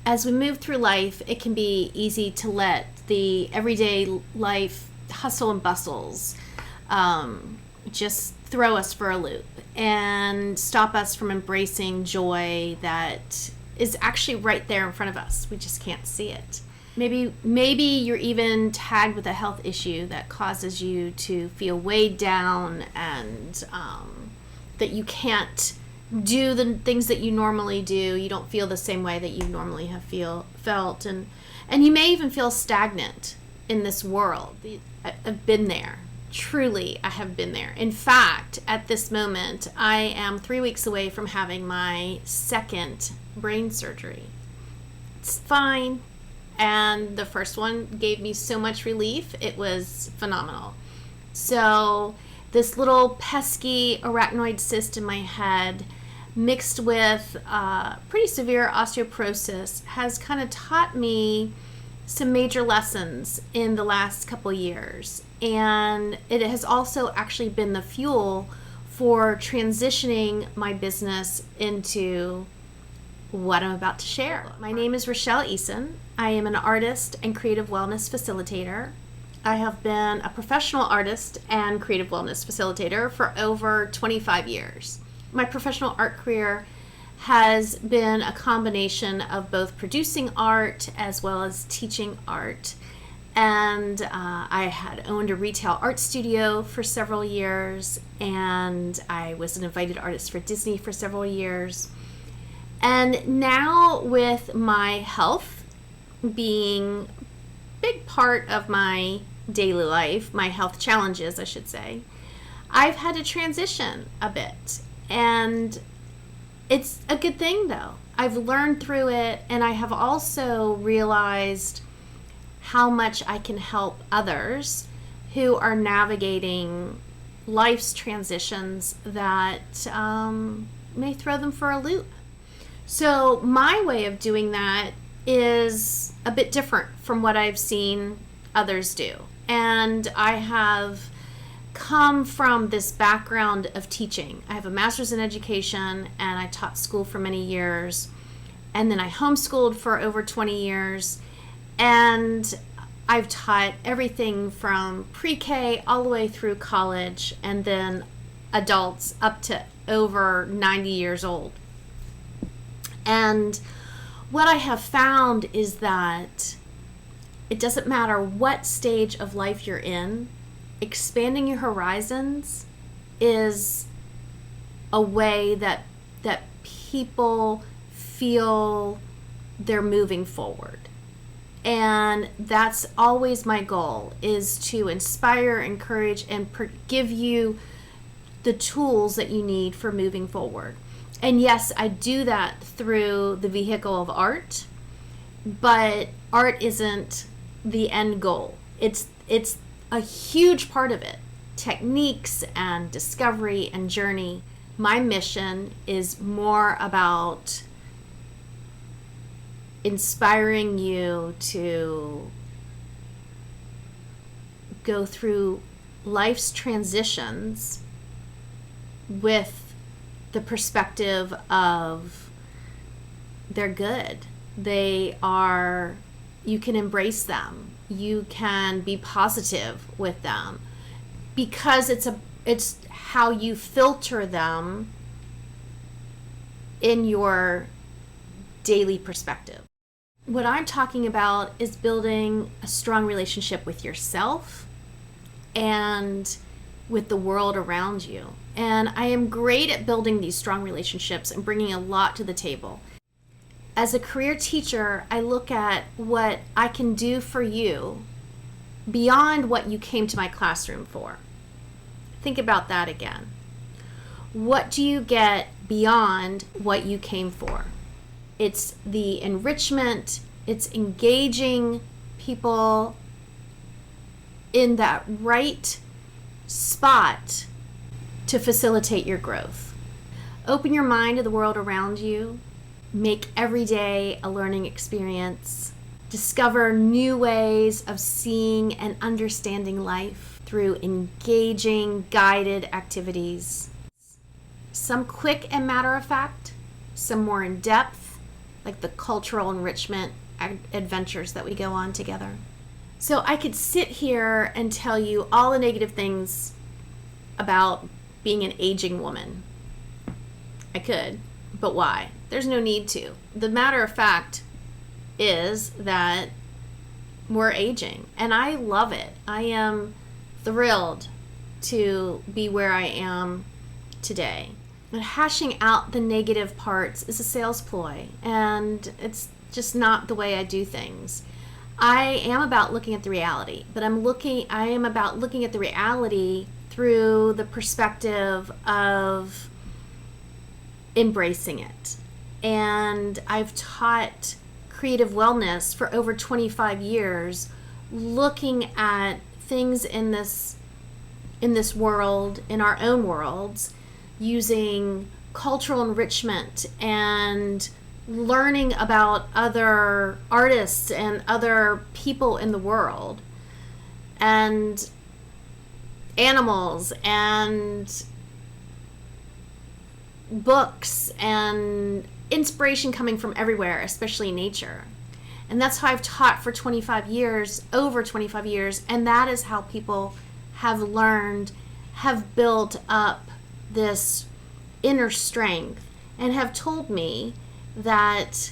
as we move through life, it can be easy to let the everyday life hustle and bustles just throw us for a loop and stop us from embracing joy that is actually right there in front of us. We just can't see it. Maybe you're even tagged with a health issue that causes you to feel weighed down, and that you can't do the things that you normally do. You don't feel the same way that you normally have felt, and you may even feel stagnant in this world. I've been there. Truly, I have been there. In fact, at this moment, I am 3 weeks away from having my second brain surgery. It's fine. And the first one gave me so much relief. It was phenomenal. So this little pesky arachnoid cyst in my head, mixed with pretty severe osteoporosis, has kind of taught me some major lessons in the last couple years. And it has also actually been the fuel for transitioning my business into what I'm about to share. My name is Rachelle Eason. I am an artist and creative wellness facilitator. I have been a professional artist and creative wellness facilitator for over 25 years. My professional art career has been a combination of both producing art as well as teaching art. And I had owned a retail art studio for several years, and I was an invited artist for Disney for several years. And now, with my health being a big part of my daily life, my health challenges, I should say, I've had to transition a bit. And it's a good thing, though. I've learned through it, and I have also realized how much I can help others who are navigating life's transitions that may throw them for a loop. So my way of doing that is a bit different from what I've seen others do. And I have come from this background of teaching. I have a master's in education, and I taught school for many years. And then I homeschooled for over 20 years. And I've taught everything from pre-K all the way through college, and then adults up to over 90 years old. And what I have found is that it doesn't matter what stage of life you're in, expanding your horizons is a way that people feel they're moving forward. And that's always my goal, is to inspire, encourage, and give you the tools that you need for moving forward. And yes, I do that through the vehicle of art, but art isn't the end goal. It's a huge part of it. Techniques and discovery and journey. My mission is more about inspiring you to go through life's transitions with the perspective of they're good. They are, you can embrace them. You can be positive with them, because it's how you filter them in your daily perspective. What I'm talking about is building a strong relationship with yourself and with the world around you. And I am great at building these strong relationships and bringing a lot to the table. As a career teacher, I look at what I can do for you beyond what you came to my classroom for. Think about that again. What do you get beyond what you came for? It's the enrichment, it's engaging people in that right spot to facilitate your growth. Open your mind to the world around you. Make every day a learning experience. Discover new ways of seeing and understanding life through engaging, guided activities. Some quick and matter of fact, some more in depth, like the cultural enrichment adventures that we go on together. So I could sit here and tell you all the negative things about being an aging woman. I could, but why? There's no need to. The matter of fact is that we're aging, and I love it. I am thrilled to be where I am today. And hashing out the negative parts is a sales ploy, and it's just not the way I do things. I am about looking at the reality, but I am about looking at the reality through the perspective of embracing it. And I've taught creative wellness for over 25 years, looking at things in this world, in our own worlds, using cultural enrichment and learning about other artists and other people in the world and animals and books and inspiration coming from everywhere, especially nature. And that's how I've taught for 25 years, over 25 years, and that is how people have learned, have built up this inner strength, and have told me that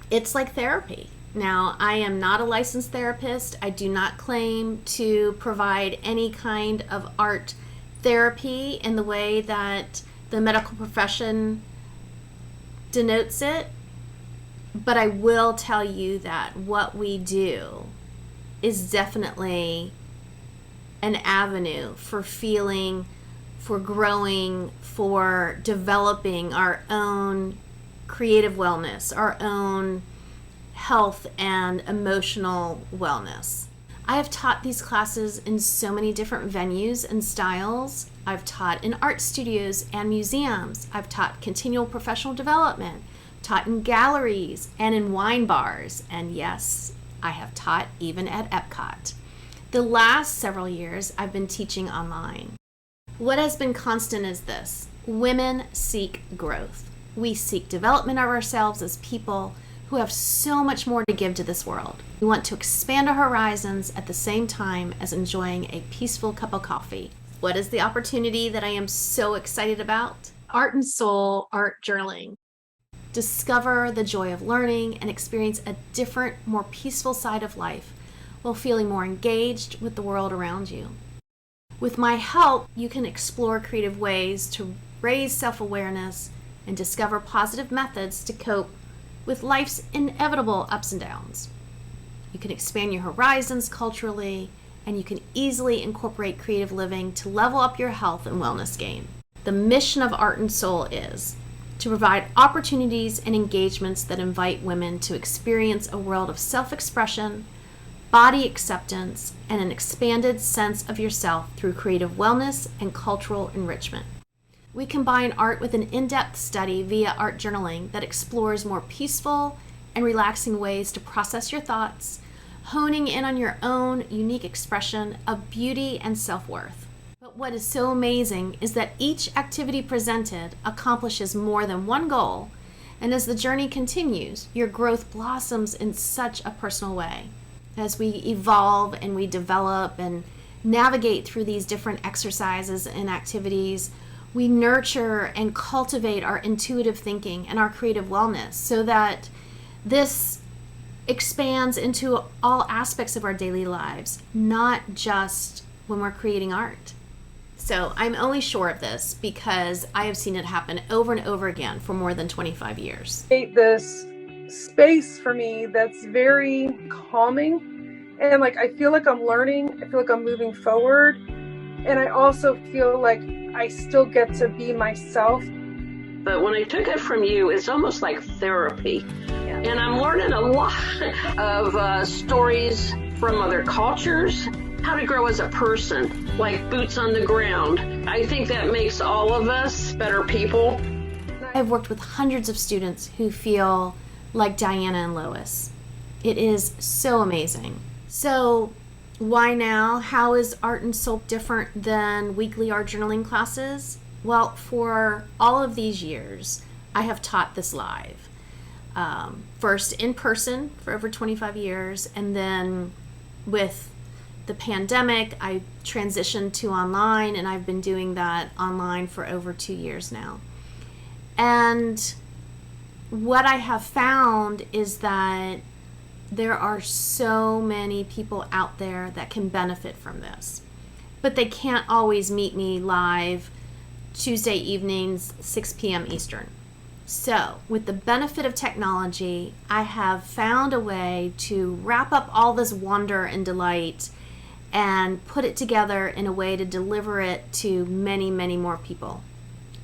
it's like therapy. Now, I am not a licensed therapist. I do not claim to provide any kind of art therapy in the way that the medical profession denotes it. But I will tell you that what we do is definitely an avenue for feeling, for growing, for developing our own creative wellness, our own health and emotional wellness. I have taught these classes in so many different venues and styles. I've taught in art studios and museums. I've taught continual professional development, taught in galleries and in wine bars. And yes, I have taught even at Epcot. The last several years, I've been teaching online. What has been constant is this: women seek growth. We seek development of ourselves as people who have so much more to give to this world. We want to expand our horizons at the same time as enjoying a peaceful cup of coffee. What is the opportunity that I am so excited about? Art and Soul art journaling. Discover the joy of learning and experience a different, more peaceful side of life while feeling more engaged with the world around you. With my help, you can explore creative ways to raise self-awareness and discover positive methods to cope with life's inevitable ups and downs. You can expand your horizons culturally, and you can easily incorporate creative living to level up your health and wellness game. The mission of Art and Soul is to provide opportunities and engagements that invite women to experience a world of self-expression, body acceptance, and an expanded sense of yourself through creative wellness and cultural enrichment. We combine art with an in-depth study via art journaling that explores more peaceful and relaxing ways to process your thoughts, honing in on your own unique expression of beauty and self-worth. But what is so amazing is that each activity presented accomplishes more than one goal, and as the journey continues, your growth blossoms in such a personal way. As we evolve and we develop and navigate through these different exercises and activities, we nurture and cultivate our intuitive thinking and our creative wellness so that this expands into all aspects of our daily lives, not just when we're creating art. So I'm only sure of this because I have seen it happen over and over again for more than 25 years. This space for me that's very calming, and like I feel like I'm learning, I feel like I'm moving forward, and I also feel like I still get to be myself. But when I took it from you, it's almost like therapy. Yeah. And I'm learning a lot of stories from other cultures, how to grow as a person, like boots on the ground. I think that makes all of us better people. I've worked with hundreds of students who feel like Diana and Lois. It is so amazing. So why now? How is Art and Soul different than weekly art journaling classes? Well, for all of these years, I have taught this live. First in person for over 25 years, and then with the pandemic, I transitioned to online, and I've been doing that online for over 2 years now. And what I have found is that there are so many people out there that can benefit from this, but they can't always meet me live Tuesday evenings, 6 p.m. Eastern. So, with the benefit of technology, I have found a way to wrap up all this wonder and delight and put it together in a way to deliver it to many, many more people.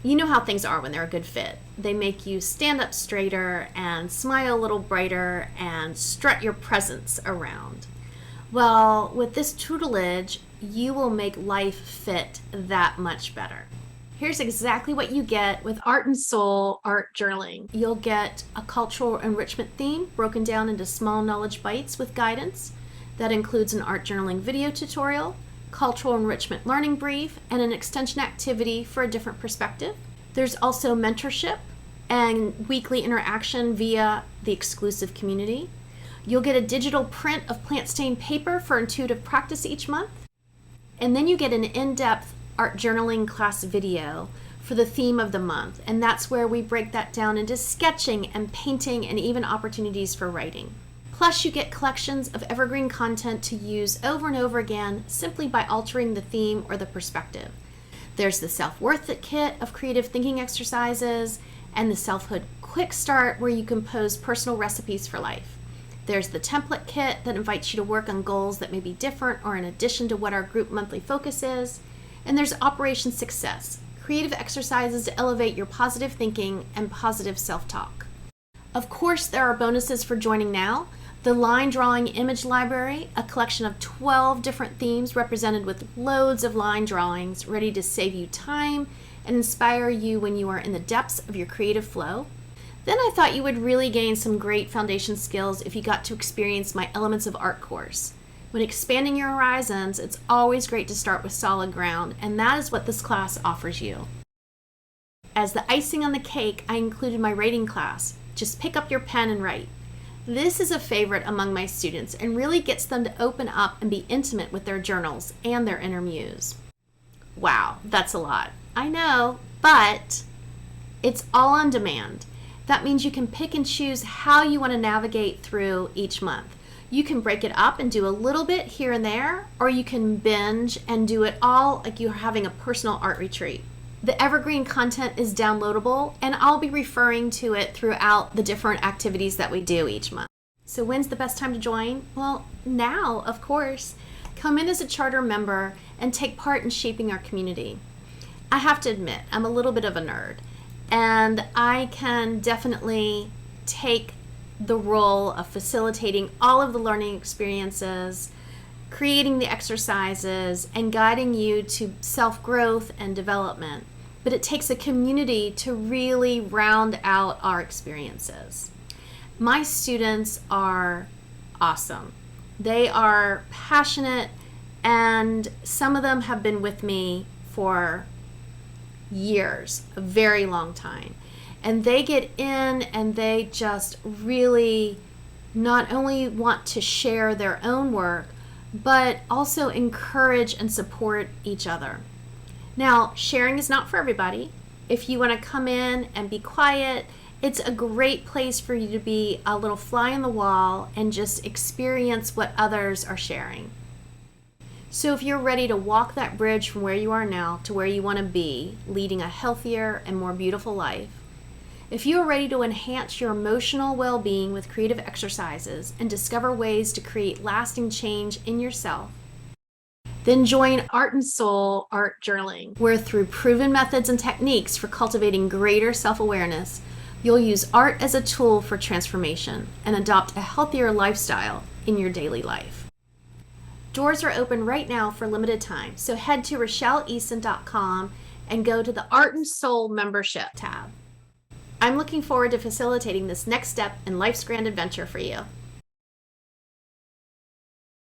You know how things are when they're a good fit. They make you stand up straighter and smile a little brighter and strut your presence around. Well, with this tutelage, you will make life fit that much better. Here's exactly what you get with Art and Soul art journaling. You'll get a cultural enrichment theme broken down into small knowledge bites with guidance. That includes an art journaling video tutorial, cultural enrichment learning brief, and an extension activity for a different perspective. There's also mentorship and weekly interaction via the exclusive community. You'll get a digital print of plant stained paper for intuitive practice each month. And then you get an in-depth art journaling class video for the theme of the month, and that's where we break that down into sketching and painting and even opportunities for writing. Plus, you get collections of evergreen content to use over and over again simply by altering the theme or the perspective. There's the Self-Worth Kit of creative thinking exercises and the Selfhood Quick Start, where you compose personal recipes for life. There's the Template Kit that invites you to work on goals that may be different or in addition to what our group monthly focus is. And there's Operation Success, creative exercises to elevate your positive thinking and positive self-talk. Of course, there are bonuses for joining now. The Line Drawing Image Library, a collection of 12 different themes represented with loads of line drawings ready to save you time and inspire you when you are in the depths of your creative flow. Then I thought you would really gain some great foundation skills if you got to experience my Elements of Art course. When expanding your horizons, it's always great to start with solid ground, and that is what this class offers you. As the icing on the cake, I included my writing class. Just pick up your pen and write. This is a favorite among my students and really gets them to open up and be intimate with their journals and their inner muse. Wow, that's a lot. I know, but it's all on demand. That means you can pick and choose how you want to navigate through each month. You can break it up and do a little bit here and there, or you can binge and do it all like you're having a personal art retreat. The evergreen content is downloadable, and I'll be referring to it throughout the different activities that we do each month. So when's the best time to join? Well, now, of course. Come in as a charter member and take part in shaping our community. I have to admit, I'm a little bit of a nerd, and I can definitely take the role of facilitating all of the learning experiences, creating the exercises, and guiding you to self-growth and development. But it takes a community to really round out our experiences. My students are awesome. They are passionate, and some of them have been with me for years, a very long time. And they get in and they just really not only want to share their own work, but also encourage and support each other. Now, sharing is not for everybody. If you want to come in and be quiet, it's a great place for you to be a little fly on the wall and just experience what others are sharing. So if you're ready to walk that bridge from where you are now to where you want to be, leading a healthier and more beautiful life, if you are ready to enhance your emotional well-being with creative exercises and discover ways to create lasting change in yourself, then join Art and Soul art journaling, where through proven methods and techniques for cultivating greater self-awareness, you'll use art as a tool for transformation and adopt a healthier lifestyle in your daily life. Doors are open right now for limited time, so head to RachelleEason.com and go to the Art and Soul membership tab. I'm looking forward to facilitating this next step in life's grand adventure for you.